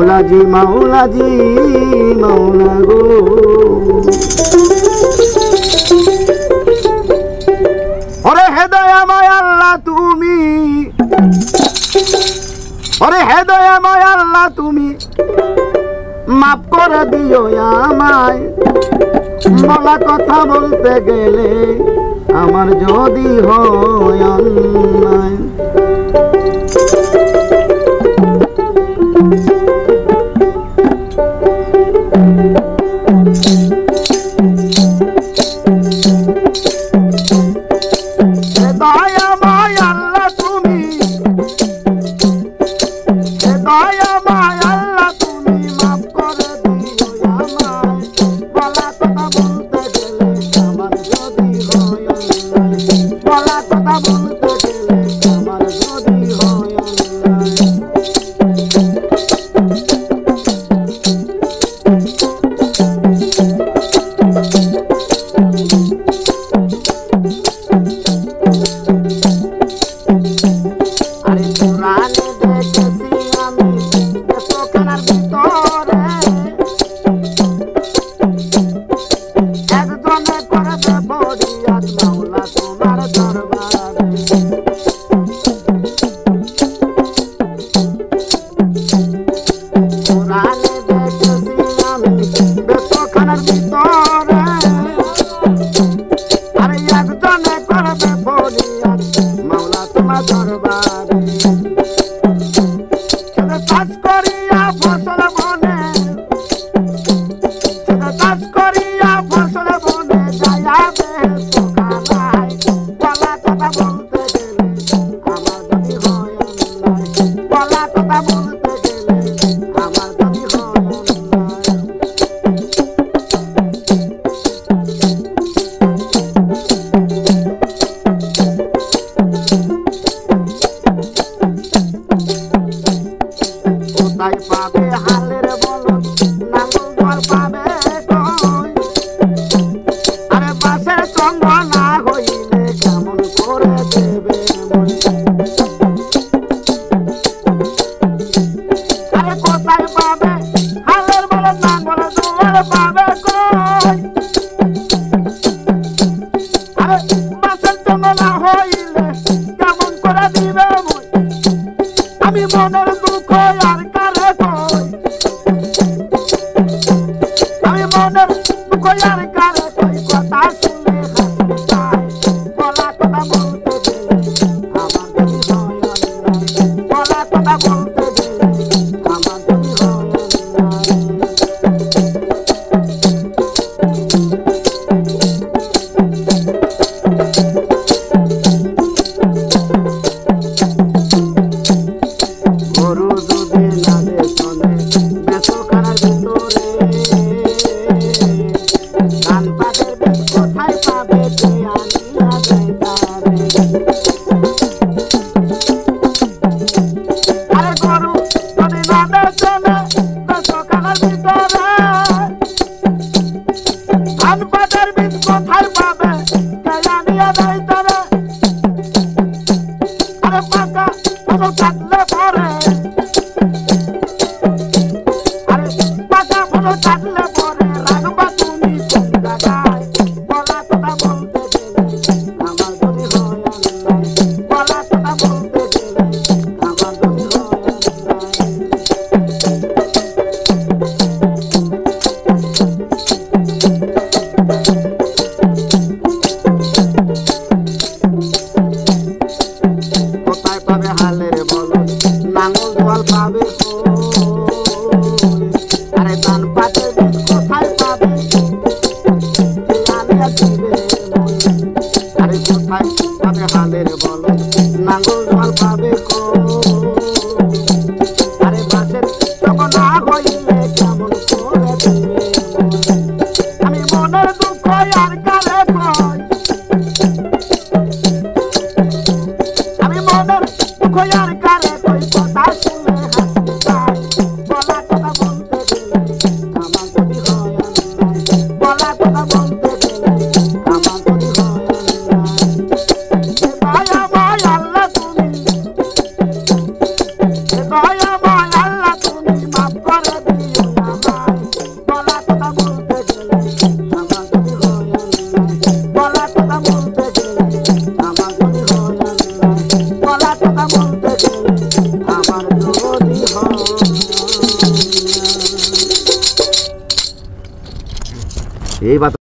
মাওলাজি মাওলাজি মাওলা গো ওরে হেদয়াময় আল্লাহ তুমি ওরে হেদয়াময় আল্লাহ তুমি মাফ করে দিও আমায় বলা কথা বলতে গেলে আমার যদি হয় অন্যায় দয়াময় আল্লাহ তুমি দয়াময় আল্লাহ তুমি মাফ করে দিও আমায় বলা কথা বলতে গেলে আমার যদি হয় অন্যায় বলা কথা বলতে গেলে আমার যদি হয় অন্যায় আরে কোরআনে দেখেছি আমি বেতখানার ভিতরে একজনে করবে ফরিয়াদ মাওলা তোমার দরবারে কোরআনে দেখেছি আমি বেতখানার ভিতরে আরে একজনে করবে ফরিয়াদ মাওলা তোমার দরবারে চাষ করিয়া ফসল বনে চাষ করিয়া ফসল বনে যাইবে সকালাই বলা কথা বলতে গেলে আমার যদি হয় অন্যায় বলা কথা বলতে গেলে আমার যদি হয় অন্যায় কোথায় পাবে হালের বলদ নাঙ্গল ঘর পাবে কই আরে বাসের সঙ্গ না হইলে কেমন করে দেবে মন আরে কোথায় পাবে হালের বলদ নাঙ্গল ঘর পাবে কই আরে বাসের সঙ্গ না হইলে কেমন করে দিবে মন আমি মনের দুঃখ আর কারে কই আমি মনের দুঃখ আর কারে কই কথা শুনলে হাসি পায় বলা কথা বলতে গেলে আমার যদি হয় অন্যায় বলা কথা বলতে গেলে আমার যদি হয় অন্যায় এই